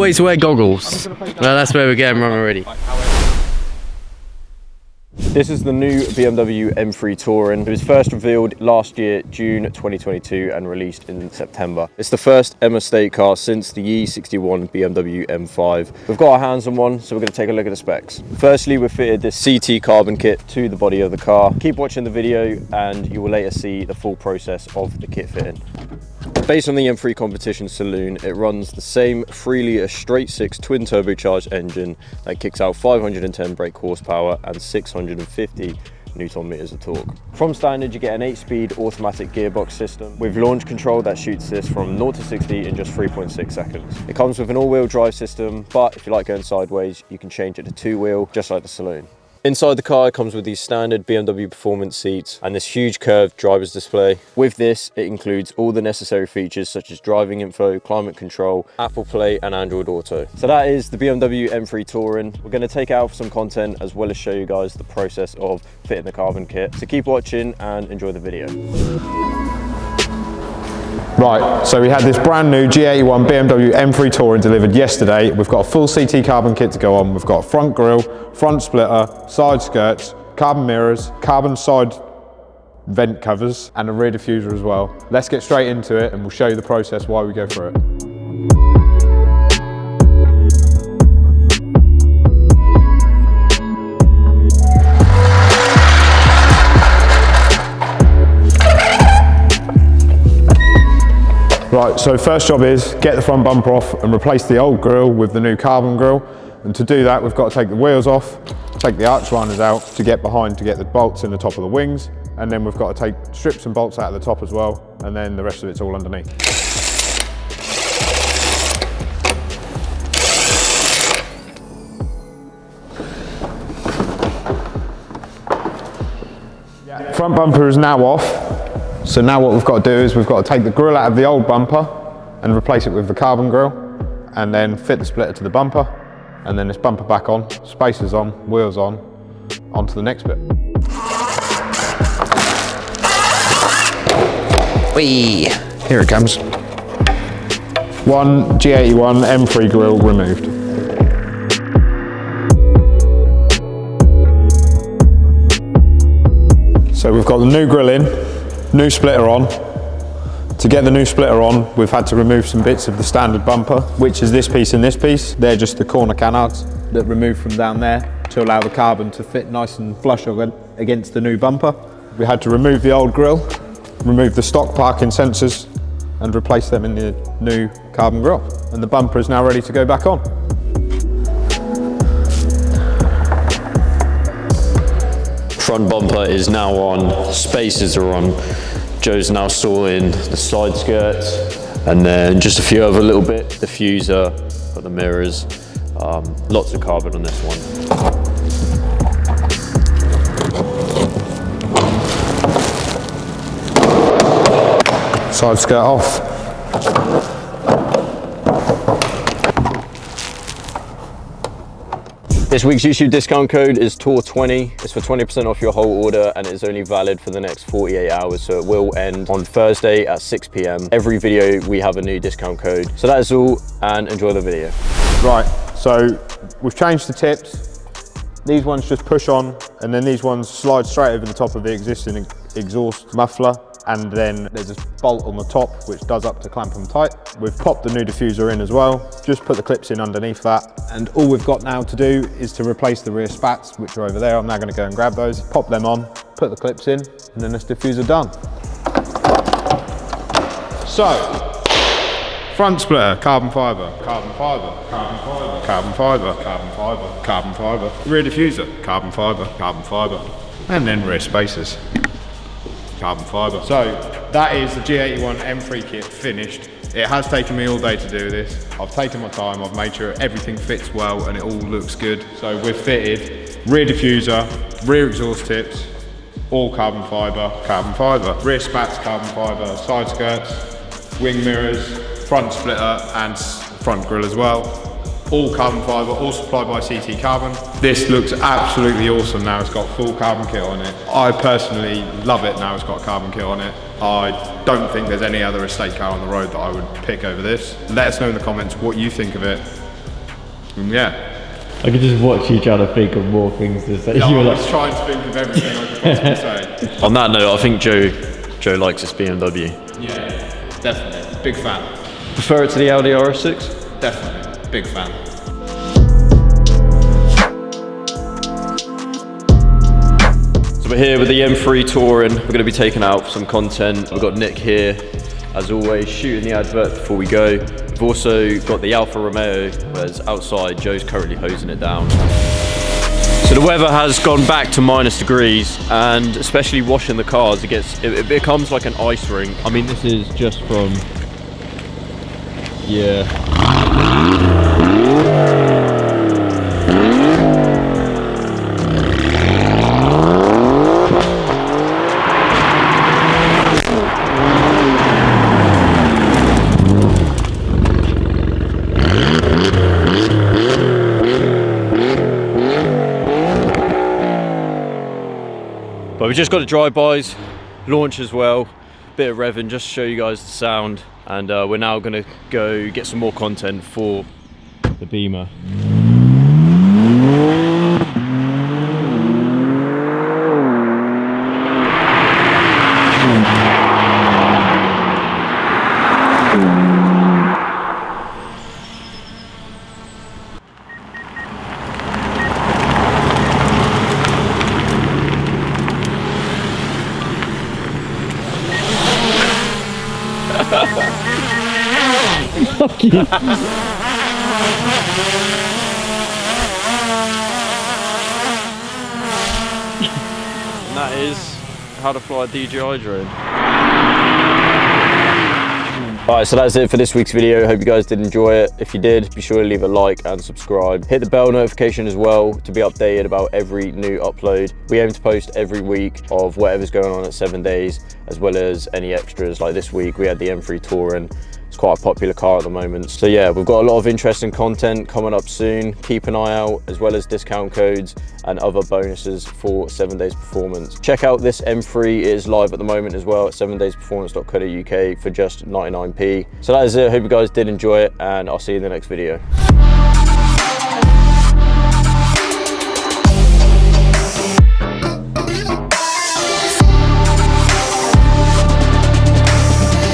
wait to wear goggles. Well, that's where we're getting wrong already. This is the new BMW M3 Touring. It was first revealed last year, June 2022, and released in September. It's the first M estate car since the E61 BMW M5. We've got our hands on one, so we're going to take a look at the specs. Firstly, we've fitted this CT carbon kit to the body of the car. Keep watching the video and you will later see the full process of the kit fitting. Based on the M3 competition saloon, it runs the same 3-litre straight 6 twin turbocharged engine that kicks out 510 brake horsepower and 650 Newton meters of torque. From standard, you get an 8-speed automatic gearbox system with launch control that shoots this from 0 to 60 in just 3.6 seconds. It comes with an all-wheel drive system, but if you like going sideways, you can change it to 2-wheel, just like the saloon. Inside the car, it comes with these standard BMW performance seats and this huge curved driver's display. With this, it includes all the necessary features such as driving info, climate control, Apple Play and Android Auto. So that is the BMW M3 Touring. We're going to take it out for some content as well as show you guys the process of fitting the carbon kit. So keep watching and enjoy the video. Right, so we had this brand new G81 BMW M3 Touring delivered yesterday. We've got a full CT carbon kit to go on. We've got a front grille, front splitter, side skirts, carbon mirrors, carbon side vent covers, and a rear diffuser as well. Let's get straight into it and we'll show you the process while we go through it. Right, so first job is get the front bumper off and replace the old grille with the new carbon grille. And to do that, we've got to take the wheels off, take the arch liners out to get behind to get the bolts in the top of the wings. And then we've got to take strips and bolts out of the top as well. And then the rest of it's all underneath. Front bumper is now off. So now what we've got to do is we've got to take the grille out of the old bumper and replace it with the carbon grille, and then fit the splitter to the bumper, and then this bumper back on, spacers on, wheels on, onto the next bit. Whee! Here it comes. One G81 M3 grille removed. So we've got the new grille in. New splitter on. To get the new splitter on, we've had to remove some bits of the standard bumper, which is this piece and this piece. They're just the corner canards that remove from down there to allow the carbon to fit nice and flush against the new bumper. We had to remove the old grille, remove the stock parking sensors and replace them in the new carbon grille. And the bumper is now ready to go back on. Front bumper is now on, spacers are on. Joe's now installing the side skirts and then just a few other little bits. Diffuser, got the mirrors, lots of carbon on this one. Side skirt off. This week's YouTube discount code is TOUR20. It's for 20% off your whole order and it's only valid for the next 48 hours. So it will end on Thursday at 6 PM. Every video we have a new discount code. So that is all and enjoy the video. Right, so we've changed the tips. These ones just push on and then these ones slide straight over the top of the existing exhaust muffler. And then there's this bolt on the top which does up to clamp them tight. We've popped the new diffuser in as well. Just put the clips in underneath that. And all we've got now to do is to replace the rear spats, which are over there. I'm now going to go and grab those, pop them on, put the clips in, and then this diffuser done. So, front splitter, carbon fibre, carbon fibre, carbon fibre, carbon fibre, carbon fibre, carbon fibre. Rear diffuser, carbon fibre, carbon fibre. And then rear spacers. Carbon fibre. So that is the G81 M3 kit finished. It has taken me all day to do this. I've taken my time, I've made sure everything fits well and it all looks good. So we've fitted rear diffuser, rear exhaust tips, all carbon fibre, rear spats carbon fibre, side skirts, wing mirrors, front splitter and front grille as well. All carbon fibre, all supplied by CT Carbon. This looks absolutely awesome now. It's got full carbon kit on it. I personally love it now it's got a carbon kit on it. I don't think there's any other estate car on the road that I would pick over this. Let us know in the comments what you think of it. Yeah. I could just watch you trying to think of more things to say. No, I was trying to think of everything I could possibly say. On that note, I think Joe likes his BMW. Yeah, definitely. Big fan. Prefer it to the Audi RS6? Definitely. Big fan. So we're here with the M3 Touring. We're going to be taking out some content. We've got Nick here, as always, shooting the advert before we go. We've also got the Alfa Romeo, whereas outside Joe's currently hosing it down. So the weather has gone back to -degrees, and especially washing the cars, it becomes like an ice rink. I mean, this is just from, yeah. But we've just got the drive-bys, launch as well, bit of revving just to show you guys the sound, and we're now going to go get some more content for the Beamer. Fuck you. And that is how to fly a DJI drone. Alright, so that's it for this week's video. Hope you guys did enjoy it. If you did, be sure to leave a like and subscribe. Hit the bell notification as well to be updated about every new upload. We aim to post every week of whatever's going on at 7 days, as well as any extras. Like this week, we had the M3 Touring. It's quite a popular car at the moment. So yeah, we've got a lot of interesting content coming up soon. Keep an eye out, as well as discount codes and other bonuses for 7 Days Performance. Check out this M3, it is live at the moment as well at 7daysperformance.co.uk for just 99p. So that is it, hope you guys did enjoy it, and I'll see you in the next video.